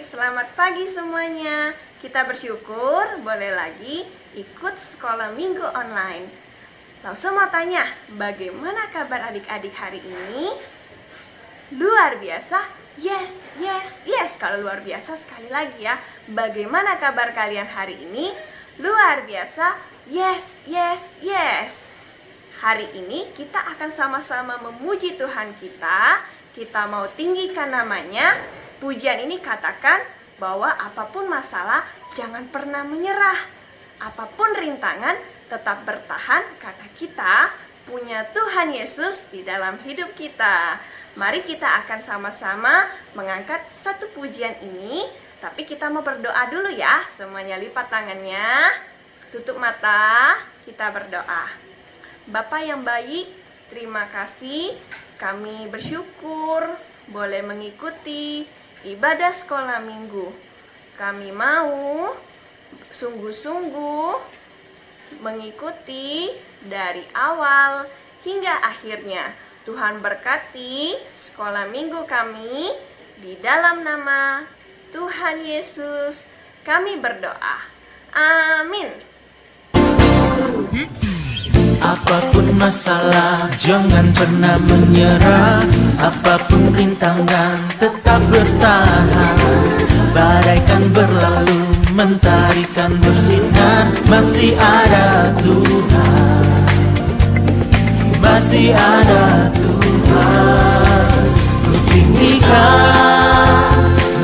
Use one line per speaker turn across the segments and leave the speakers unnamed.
selamat pagi semuanya. Kita bersyukur boleh lagi ikut sekolah minggu online. Lalu semua tanya, bagaimana kabar adik-adik hari ini? Luar biasa? Yes, yes, yes. Kalau luar biasa sekali lagi ya. Bagaimana kabar kalian hari ini? Luar biasa? Yes, yes, yes. Hari ini kita akan sama-sama memuji Tuhan kita. Kita mau tinggikan namanya. Pujian ini katakan bahwa apapun masalah jangan pernah menyerah. Apapun rintangan tetap bertahan karena kita punya Tuhan Yesus di dalam hidup kita. Mari kita akan sama-sama mengangkat satu pujian ini. Tapi kita mau berdoa dulu ya. Semuanya lipat tangannya. Tutup mata. Kita berdoa. Bapa yang baik, terima kasih. Kami bersyukur boleh mengikuti ibadah sekolah minggu. Kami mau sungguh-sungguh mengikuti dari awal hingga akhirnya. Tuhan berkati sekolah minggu kami. Di dalam nama Tuhan Yesus kami berdoa. Amin.
Apapun masalah, jangan pernah menyerah. Apapun rintangan, tetap bertahan. Badai kan berlalu, mentari kan bersinar. Masih ada Tuhan, masih ada Tuhan. Ku tinggikan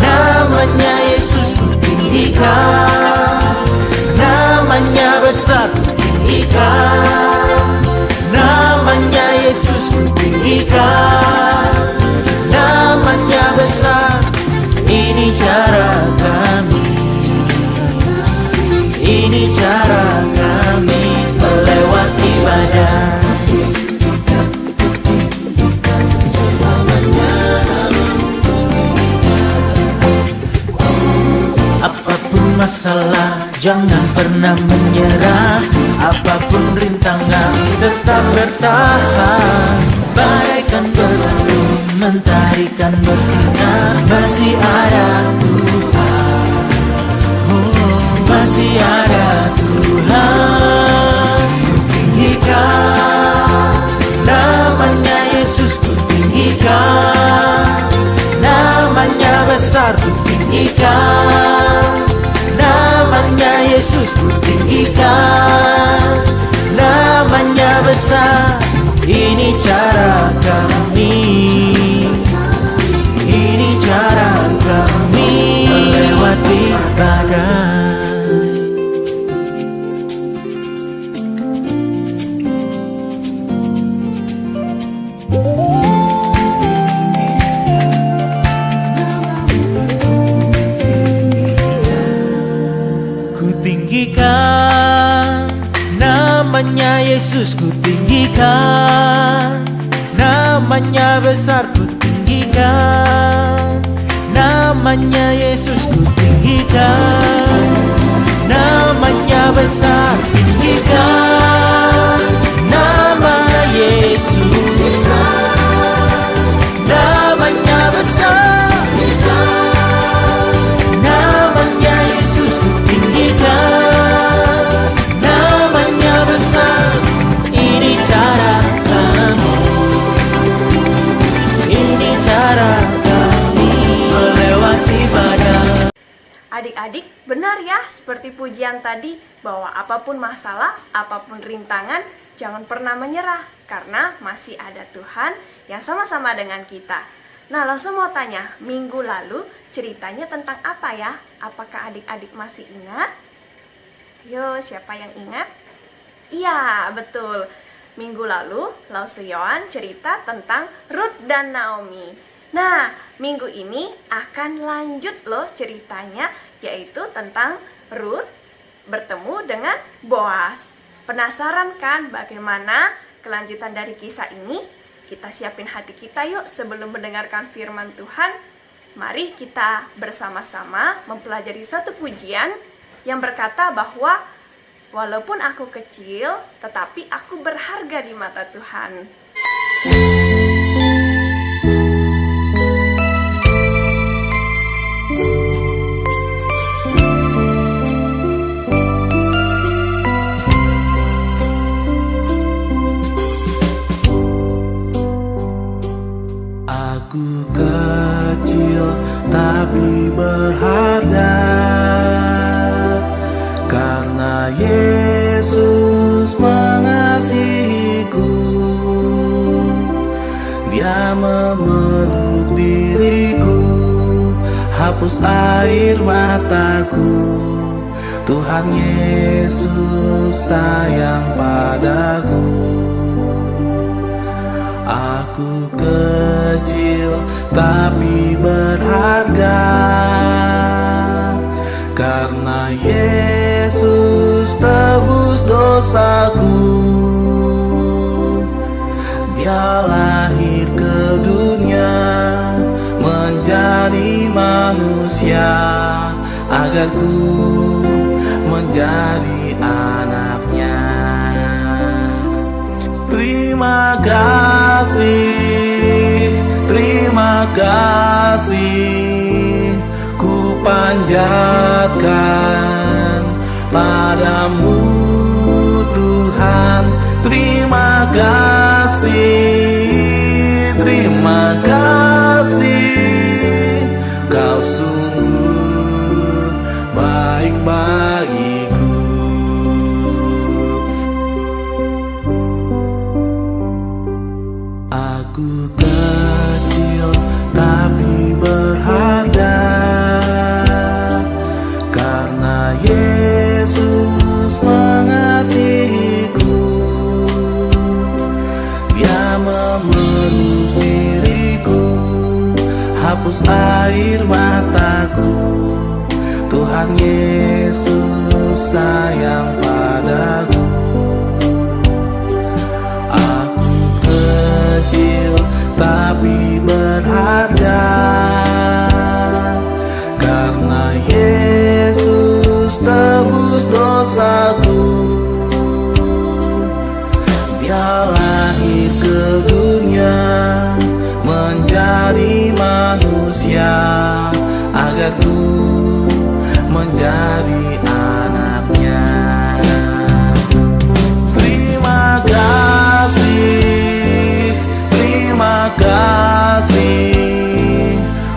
namanya Yesus, ku tinggikan namanya besar, ku tinggikan namanya Yesus, ku tinggikan namanya besar. Ini cara kami, ini cara kami melewati badai. Apapun masalah, jangan pernah menyerah. Apapun rintangan, tetap bertahan. Badai kan berlalu, mentari kan bersinar. Masih ada Tuhan, masih ada Tuhan. Ku tinggikan namanya Yesus, ku tinggikan namanya besar, ku tinggikan namanya Yesus, ku tinggikan namanya besar. Ini cara kami, ini cara kami melewati badai. Ku tinggikan namanya Yesus, ku tinggikan namanya besar, ku tinggikan namanya Yesus, ku tinggikan namanya besar. Tinggikan nama Yesus, namanya besar, namanya Yesus, ku tinggikan namanya besar. Ini cara kami, ini cara kami melewati badai.
Adik-adik, benar ya seperti pujian tadi bahwa apapun masalah, apapun rintangan, jangan pernah menyerah karena masih ada Tuhan yang sama-sama dengan kita. Nah, lo semua tanya, minggu lalu ceritanya tentang apa ya? Apakah adik-adik masih ingat? Yo, siapa yang ingat? Iya, betul. Minggu lalu, Lau Seyoan cerita tentang Ruth dan Naomi. Nah, minggu ini akan lanjut loh ceritanya, yaitu tentang Ruth bertemu dengan Boas. Penasaran kan bagaimana kelanjutan dari kisah ini? Kita siapin hati kita yuk sebelum mendengarkan firman Tuhan. Mari kita bersama-sama mempelajari satu pujian yang berkata bahwa walaupun aku kecil, tetapi aku berharga di mata Tuhan.
Yesus mengasihiku, Dia memeluk diriku, hapus air mataku. Tuhan Yesus sayang padaku. Aku kecil tapi berharga, karena Yesus tebus dosaku. Dia lahir ke dunia menjadi manusia, agar ku menjadi anaknya. Terima kasih, ku panjatkan padamu Tuhan. Terima kasih, Kau sungguh baik bagiku. Aku kecil tapi berharga, karena Yesus mengasihiku. Dia memeluk diriku, hapus air mataku. Tuhan Yesus sayang padaku. Aku kecil tapi berharga, karena Yesus tebus dosaku. Dia lahir ke dunia menjadi manusia, agar ku menjadi anaknya. Terima kasih,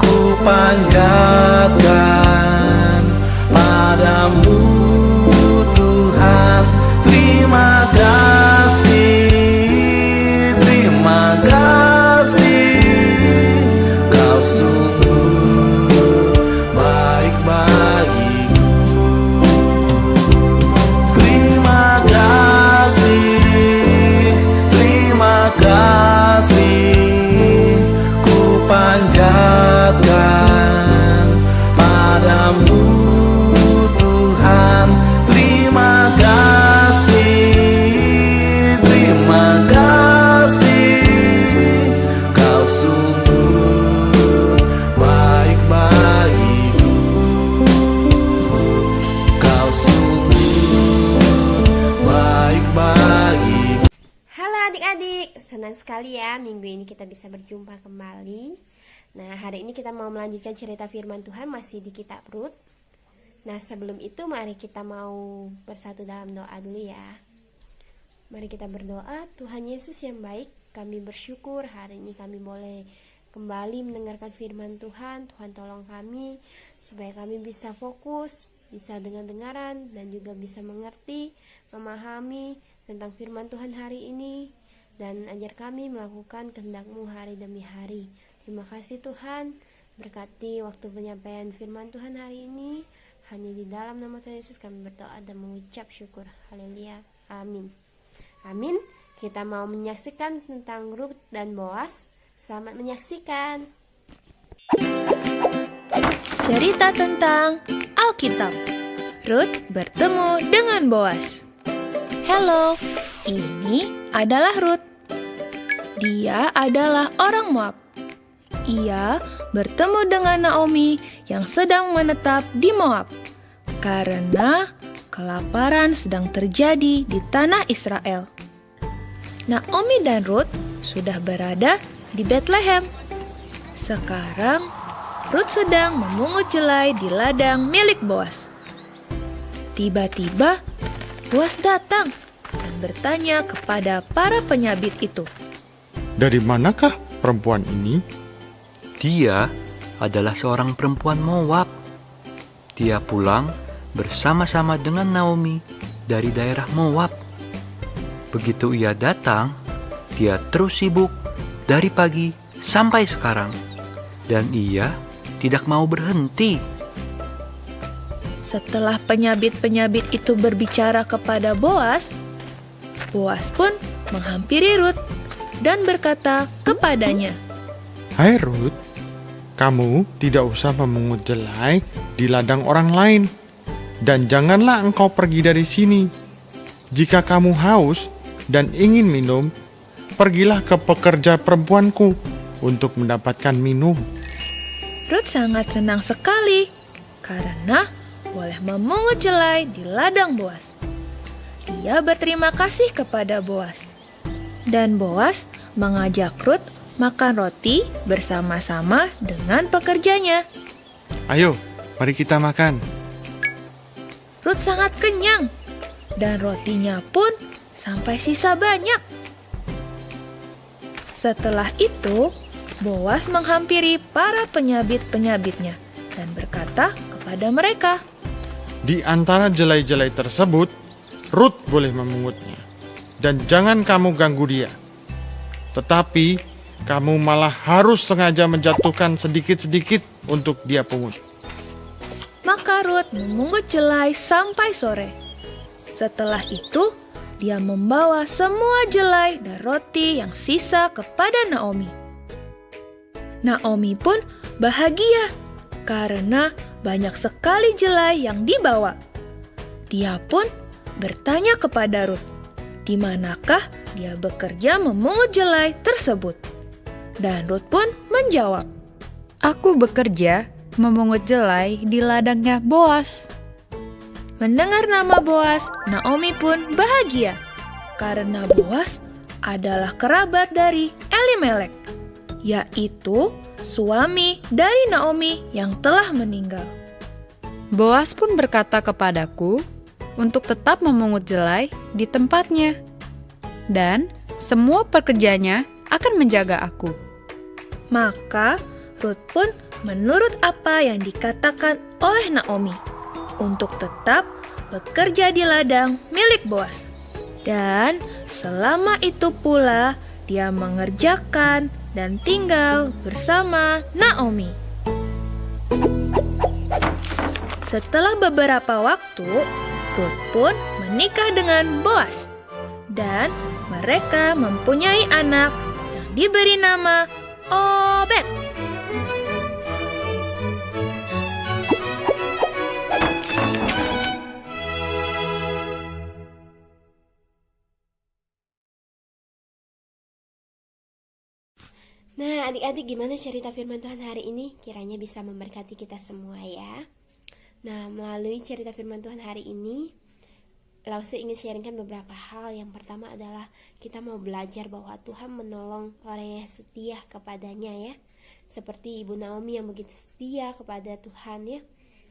ku panjatkan padamu Tuhan. Terima kasih, Kau sungguh baik bagiku. Terima kasih, ku panjatkan padamu Tuhan. Terima kasih, Kau sungguh baik bagiku. Kau sungguh baik bagiku.
Halo adik-adik, senang sekali ya minggu ini kita bisa berjumpa kembali. Nah, hari ini kita mau melanjutkan cerita firman Tuhan masih di kitab Rut. Nah, sebelum itu mari kita mau bersatu dalam doa dulu ya. Mari kita berdoa. Tuhan Yesus yang baik, kami bersyukur hari ini kami boleh kembali mendengarkan firman Tuhan. Tuhan tolong kami supaya kami bisa fokus, bisa dengar-dengaran, dan juga bisa mengerti, memahami tentang firman Tuhan hari ini, dan ajar kami melakukan kehendak-Mu hari demi hari. Terima kasih Tuhan, berkati waktu penyampaian firman Tuhan hari ini. Hanya di dalam nama Tuhan Yesus kami berdoa dan mengucap syukur. Haleluya, amin. Amin. Kita mau menyaksikan tentang Rut dan Boas. Selamat menyaksikan.
Cerita tentang Alkitab. Rut bertemu dengan Boas. Halo, ini adalah Rut. Dia adalah orang Moab. Ia bertemu dengan Naomi yang sedang menetap di Moab karena kelaparan sedang terjadi di tanah Israel. Naomi dan Rut sudah berada di Betlehem. Sekarang Rut sedang memungut jelai di ladang milik Boas. Tiba-tiba Boas datang dan bertanya kepada para penyabit itu.
Dari manakah perempuan ini?
Dia adalah seorang perempuan Moab. Dia pulang bersama-sama dengan Naomi dari daerah Moab. Begitu ia datang, dia terus sibuk dari pagi sampai sekarang, dan ia tidak mau berhenti.
Setelah penyabit-penyabit itu berbicara kepada Boas, Boas pun menghampiri Rut dan berkata kepadanya,
Hai Rut, kamu tidak usah memungut jelai di ladang orang lain, dan janganlah engkau pergi dari sini. Jika kamu haus dan ingin minum, pergilah ke pekerja perempuanku untuk mendapatkan minum.
Rut sangat senang sekali karena boleh memungut jelai di ladang Boas. Dia berterima kasih kepada Boas. Dan Boas mengajak Rut makan roti bersama-sama dengan pekerjanya.
Ayo, mari kita makan.
Rut sangat kenyang dan rotinya pun sampai sisa banyak. Setelah itu, Boas menghampiri para penyabit-penyabitnya dan berkata kepada mereka,
Di antara jelai-jelai tersebut, Rut boleh memungutnya. Dan jangan kamu ganggu dia. Tetapi, kamu malah harus sengaja menjatuhkan sedikit-sedikit untuk dia pungut.
Maka Rut memungut jelai sampai sore. Setelah itu, dia membawa semua jelai dan roti yang sisa kepada Naomi. Naomi pun bahagia karena banyak sekali jelai yang dibawa. Dia pun bertanya kepada Rut, di manakah dia bekerja memungut jelai tersebut. Dan Rut pun menjawab,
Aku bekerja memungut jelai di ladangnya Boas.
Mendengar nama Boas, Naomi pun bahagia karena Boas adalah kerabat dari Elimelek, yaitu suami dari Naomi yang telah meninggal.
Boas pun berkata kepadaku untuk tetap memungut jelai di tempatnya, dan semua pekerjanya akan menjaga aku.
Maka Rut pun menurut apa yang dikatakan oleh Naomi untuk tetap bekerja di ladang milik Boas. Dan selama itu pula dia mengerjakan dan tinggal bersama Naomi. Setelah beberapa waktu, Rut pun menikah dengan Boas. Dan mereka mempunyai anak yang diberi nama Obed.
Nah, adik-adik, gimana cerita firman Tuhan hari ini? Kiranya bisa memberkati kita semua ya. Nah, melalui cerita firman Tuhan hari ini, Lause ingin sharingkan beberapa hal. Yang pertama adalah kita mau belajar bahwa Tuhan menolong orang yang setia kepadanya ya. Seperti Ibu Naomi yang begitu setia kepada Tuhan ya.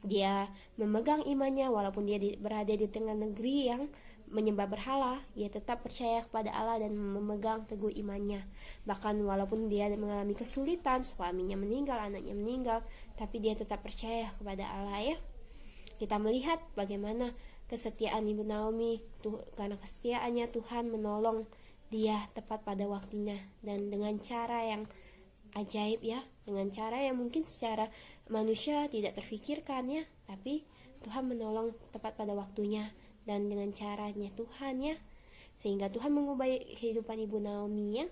Dia memegang imannya walaupun dia berada di tengah negeri yang menyembah berhala, dia tetap percaya kepada Allah dan memegang teguh imannya. Bahkan walaupun dia mengalami kesulitan, suaminya meninggal, anaknya meninggal, tapi dia tetap percaya kepada Allah ya. Kita melihat bagaimana kesetiaan Ibu Naomi, karena kesetiaannya Tuhan menolong dia tepat pada waktunya dan dengan cara yang ajaib ya, dengan cara yang mungkin secara manusia tidak terfikirkan ya, tapi Tuhan menolong tepat pada waktunya dan dengan caranya Tuhan ya, sehingga Tuhan mengubah kehidupan Ibu Naomi ya.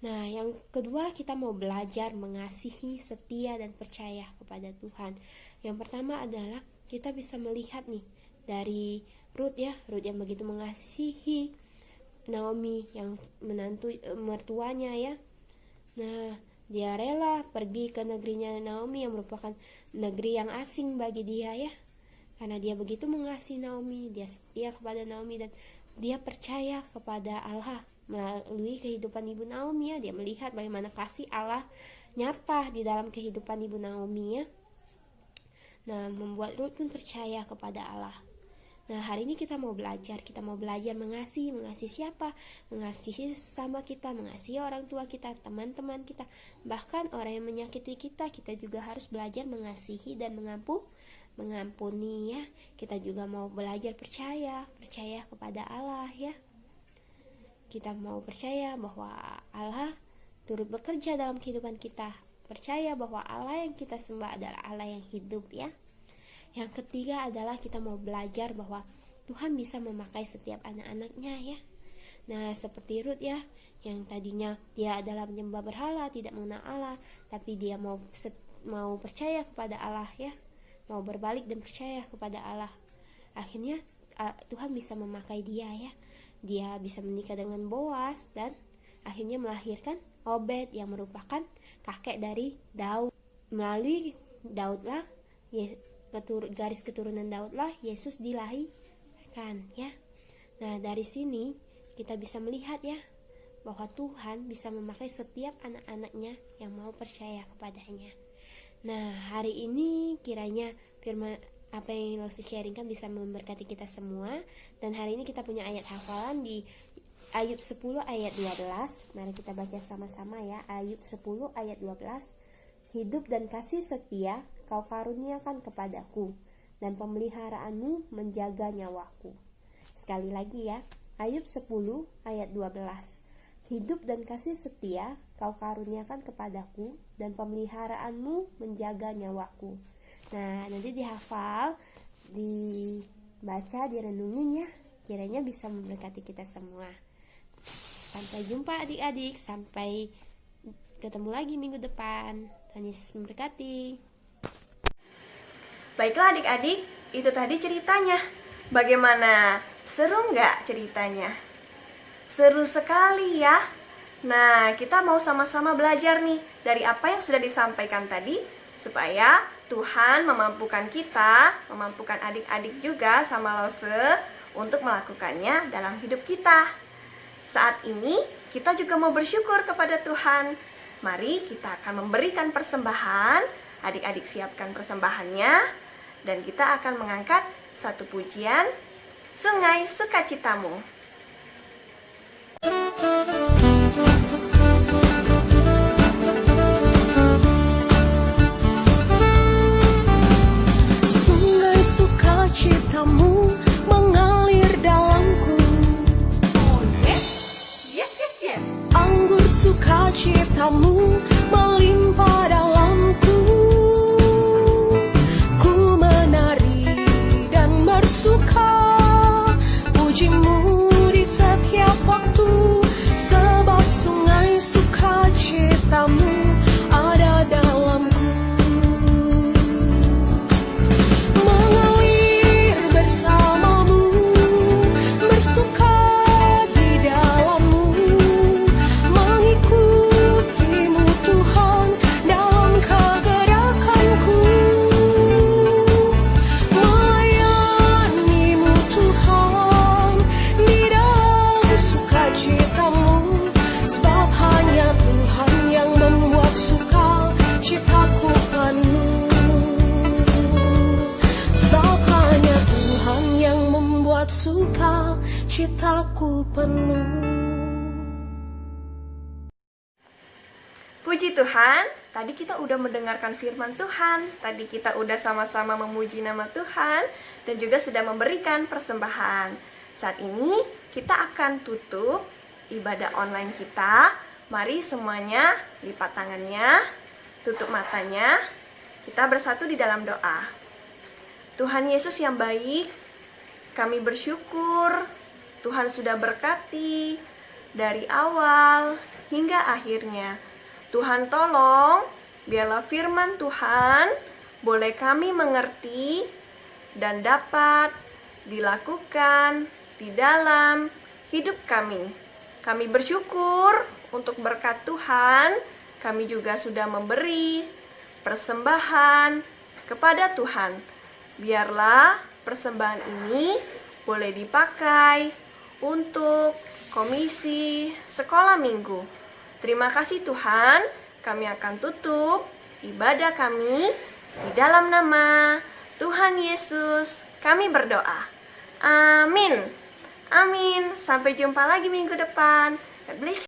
Nah, yang kedua kita mau belajar mengasihi, setia dan percaya kepada Tuhan. Yang pertama adalah kita bisa melihat nih dari Rut ya, Rut yang begitu mengasihi Naomi yang menantu mertuanya ya. Nah, dia rela pergi ke negerinya Naomi yang merupakan negeri yang asing bagi dia ya. Karena dia begitu mengasihi Naomi, dia setia kepada Naomi dan dia percaya kepada Allah. Melalui kehidupan Ibu Naomi ya, dia melihat bagaimana kasih Allah nyata di dalam kehidupan Ibu Naomi ya. Nah, membuat Rut pun percaya kepada Allah. Nah, hari ini kita mau belajar mengasihi siapa? Mengasihi sesama kita, mengasihi orang tua kita, teman-teman kita, bahkan orang yang menyakiti kita, kita juga harus belajar mengasihi dan mengampuni ya. Kita juga mau belajar percaya kepada Allah ya. Kita mau percaya bahwa Allah turut bekerja dalam kehidupan kita. Percaya bahwa Allah yang kita sembah adalah Allah yang hidup ya. Yang ketiga adalah kita mau belajar bahwa Tuhan bisa memakai setiap anak-anaknya ya. Nah, seperti Ruth ya, yang tadinya dia adalah menyembah berhala, tidak mengenal Allah, tapi dia mau percaya kepada Allah ya, mau berbalik dan percaya kepada Allah. Akhirnya Tuhan bisa memakai dia ya. Dia bisa menikah dengan Boas dan akhirnya melahirkan Obed yang merupakan kakek dari Daud. Melalui Daudlah, garis keturunan Daudlah, Yesus dilahirkan ya. Nah, dari sini kita bisa melihat ya bahwa Tuhan bisa memakai setiap anak-anaknya yang mau percaya kepadanya. Nah, hari ini kiranya firman apa yang Lausi sharingkan bisa memberkati kita semua. Dan hari ini kita punya ayat hafalan di Ayub 10 ayat 12. Mari kita baca sama-sama ya. Ayub 10 ayat 12. Hidup dan kasih setia kau karuniakan kepadaku, dan pemeliharaanmu menjaga nyawaku. Sekali lagi ya. Ayub 10 ayat 12. Hidup dan kasih setia kau karuniakan kepadaku, dan pemeliharaanmu menjaga nyawaku. Nah, nanti dihafal, dibaca, direnungin ya. Kiranya bisa memberkati kita semua. Sampai jumpa adik-adik. Sampai ketemu lagi minggu depan. Tuhan Yesus memberkati.
Baiklah adik-adik, itu tadi ceritanya. Bagaimana? Seru nggak ceritanya? Seru sekali ya. Nah, kita mau sama-sama belajar nih dari apa yang sudah disampaikan tadi, supaya Tuhan memampukan kita, memampukan adik-adik juga sama Lause untuk melakukannya dalam hidup kita. Saat ini kita juga mau bersyukur kepada Tuhan. Mari kita akan memberikan persembahan. Adik-adik siapkan persembahannya, dan kita akan mengangkat satu pujian, Sungai Sukacitamu.
Sungai sukacitamu mengalir dalamku. Oh yes. Anggur sukacitamu melimpah dalamku. Ku menari dan bersuka, pujimu di setiap waktu, sebab sungai sukacitamu ada dalamku. Mengalir bersamamu, bersuka di dalammu, mengikutimu Tuhan dalam kegerakanku, melayanimu Tuhan di dalam sukacitamu, sebab hanya Tuhan yang membuat sukacitaku penuh. Sebab hanya Tuhan yang membuat sukacitaku penuh.
Puji Tuhan, tadi kita udah mendengarkan firman Tuhan. Tadi kita udah sama-sama memuji nama Tuhan dan juga sudah memberikan persembahan. Saat ini kita akan tutup ibadah online kita. Mari semuanya lipat tangannya, tutup matanya. Kita bersatu di dalam doa. Tuhan Yesus yang baik, kami bersyukur Tuhan sudah berkati dari awal hingga akhirnya. Tuhan tolong, biarlah firman Tuhan boleh kami mengerti dan dapat dilakukan di dalam hidup kami. Kami bersyukur untuk berkat Tuhan, kami juga sudah memberi persembahan kepada Tuhan. Biarlah persembahan ini boleh dipakai untuk komisi sekolah minggu. Terima kasih Tuhan, kami akan tutup ibadah kami di dalam nama Tuhan Yesus. Kami berdoa. Amin. Amin. Sampai jumpa lagi minggu depan. God bless you.